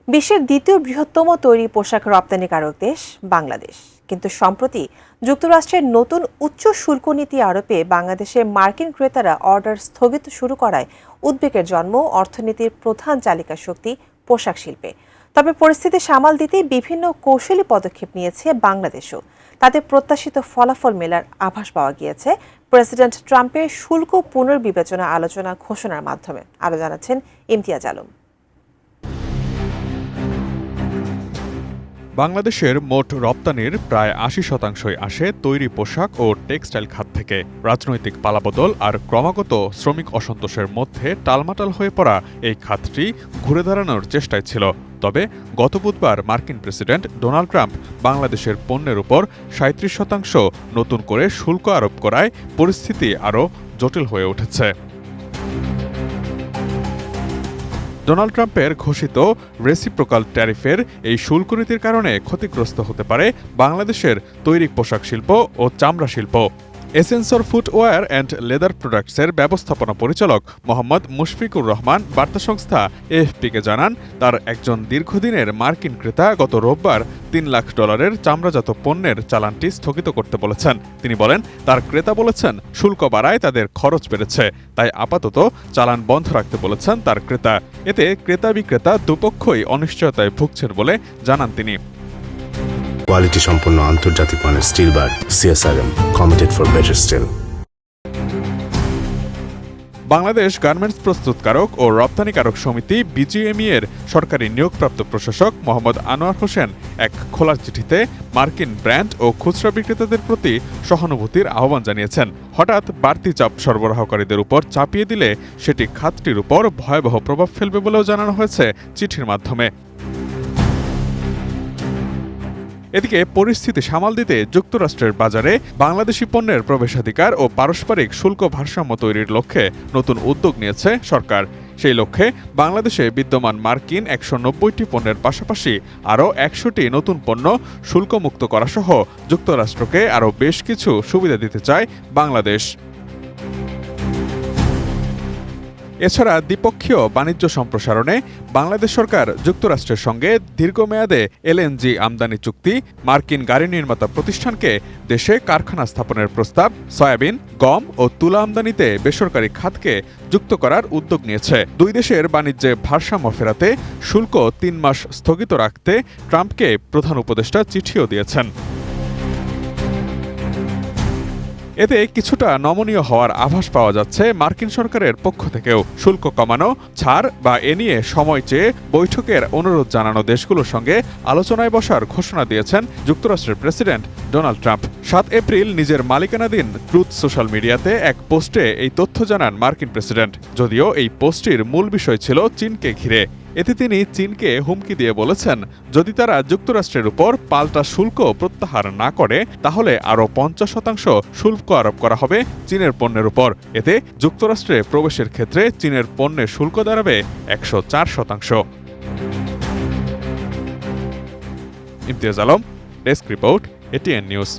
বিশ্বের দ্বিতীয় বৃহত্তম তৈরি পোশাক রপ্তানিকারক দেশ বাংলাদেশ, কিন্তু সম্প্রতি যুক্তরাষ্ট্রের নতুন উচ্চ শুল্ক নীতি আরোপে বাংলাদেশের মার্কিন ক্রেতারা অর্ডার স্থগিত শুরু করায় উদ্বেগের জন্ম অর্থনীতির প্রধান চালিকা শক্তি পোশাক শিল্পে। তবে পরিস্থিতি সামাল দিতে বিভিন্ন কৌশলী পদক্ষেপ নিয়েছে বাংলাদেশও। তাতে প্রত্যাশিত ফলাফল মেলার আভাস পাওয়া গিয়েছে প্রেসিডেন্ট ট্রাম্পের শুল্ক পুনর্বিবেচনা আলোচনা ঘোষণার মাধ্যমে। আরও জানাচ্ছেন ইমতিয়াজ আলম। বাংলাদেশের মোট রপ্তানির প্রায় ৮০% আসে তৈরি পোশাক ও টেক্সটাইল খাত থেকে। রাজনৈতিক পালাবদল আর ক্রমাগত শ্রমিক অসন্তোষের মধ্যে টালমাটাল হয়ে পড়া এই খাতটি ঘুরে দাঁড়ানোর চেষ্টায় ছিল। তবে গত বুধবার মার্কিন প্রেসিডেন্ট ডোনাল্ড ট্রাম্প বাংলাদেশের পণ্যের উপর ৩৭% নতুন করে শুল্ক আরোপ করায় পরিস্থিতি আরও জটিল হয়ে উঠেছে। ডোনাল্ড ট্রাম্পের ঘোষিত রেসিপ্রোকাল ট্যারিফের এই শুল্ক নীতির কারণে ক্ষতিগ্রস্ত হতে পারে বাংলাদেশের তৈরি পোশাক শিল্প ও চামড়া শিল্প। এসেন্সর ফুটওয়্যার অ্যান্ড লেদার প্রোডাক্টসের ব্যবস্থাপনা পরিচালক মোহাম্মদ মুশফিকুর রহমান বার্তা সংস্থা এএফপিকে জানান, তার একজন দীর্ঘদিনের মার্কিন ক্রেতা গত রোববার $3 লাখ চামড়াজাত পণ্যের চালানটি স্থগিত করতে বলেছেন। তিনি বলেন, তার ক্রেতা বলেছেন শুল্ক বাড়ায় তাদের খরচ বেড়েছে, তাই আপাতত চালান বন্ধ রাখতে বলেছেন তার ক্রেতা। এতে ক্রেতা বিক্রেতা দুপক্ষই অনিশ্চয়তায় ভুগছেন বলে জানান তিনি। কোয়ালিটি সম্পন্ন আন্তর্জাতিক মানের still bar CSRM, committed for better still. Bangladesh garments প্রস্তুতকারক ও রপ্তানিকারক সমিতি BGME এর সরকারি নিয়োগপ্রাপ্ত প্রশাসক মোহাম্মদ আনোয়ার হোসেন এক খোলা চিঠিতে মার্কিন ব্র্যান্ড ও খুচরা বিক্রেতাদের প্রতি সহানুভূতির আহ্বান জানিয়েছেন। হঠাৎ বাড়তি চাপ সরবরাহকারীদের উপর চাপিয়ে দিলে সেটি খাতটির উপর ভয়াবহ প্রভাব ফেলবে বলেও জানানো হয়েছে চিঠির মাধ্যমে। এদিকে পরিস্থিতি সামাল দিতে যুক্তরাষ্ট্রের বাজারে বাংলাদেশি পণ্যের প্রবেশাধিকার ও পারস্পরিক শুল্ক ভারসাম্য তৈরির লক্ষ্যে নতুন উদ্যোগ নিয়েছে সরকার। সেই লক্ষ্যে বাংলাদেশে বিদ্যমান মার্কিন ১৯০টি পণ্যের পাশাপাশি আরও ১০০টি নতুন পণ্য শুল্কমুক্ত করা সহ যুক্তরাষ্ট্রকে আরও বেশ কিছু সুবিধা দিতে চায় বাংলাদেশ। এছাড়া দ্বিপক্ষীয় বাণিজ্য সম্প্রসারণে বাংলাদেশ সরকার যুক্তরাষ্ট্রের সঙ্গে দীর্ঘমেয়াদে LNG আমদানি চুক্তি, মার্কিন গাড়ি নির্মাতা প্রতিষ্ঠানকে দেশে কারখানা স্থাপনের প্রস্তাব, সয়াবিন, গম ও তুলা আমদানিতে বেসরকারি খাতকে যুক্ত করার উদ্যোগ নিয়েছে। দুই দেশের বাণিজ্যে ভারসাম্য ফেরাতে শুল্ক ৩ মাস স্থগিত রাখতে ট্রাম্পকে প্রধান উপদেষ্টা চিঠিও দিয়েছেন। এতে কিছুটা নমনীয় হওয়ার আভাস পাওয়া যাচ্ছে মার্কিন সরকারের পক্ষ থেকেও। শুল্ক কমানো, ছাড় বা এ নিয়ে সময় চেয়ে বৈঠকের অনুরোধ জানানো দেশগুলোর সঙ্গে আলোচনায় বসার ঘোষণা দিয়েছেন যুক্তরাষ্ট্রের প্রেসিডেন্ট ডোনাল্ড ট্রাম্প। ৭ এপ্রিল নিজের মালিকানাধীন ট্রুথ সোশ্যাল মিডিয়াতে এক পোস্টে এই তথ্য জানান মার্কিন প্রেসিডেন্ট। যদিও এই পোস্টটির মূল বিষয় ছিল চীনকে ঘিরে। এতে তিনি চীনকে হুমকি দিয়ে বলেছেন, যদি তারা যুক্তরাষ্ট্রের উপর পাল্টা শুল্ক প্রত্যাহার না করে তাহলে আরও ৫০% শুল্ক আরোপ করা হবে চীনের পণ্যের উপর। এতে যুক্তরাষ্ট্রে প্রবেশের ক্ষেত্রে চীনের পণ্যের শুল্ক দাঁড়াবে ১০৪%। Imtiaz Alam, desk report, ATN news.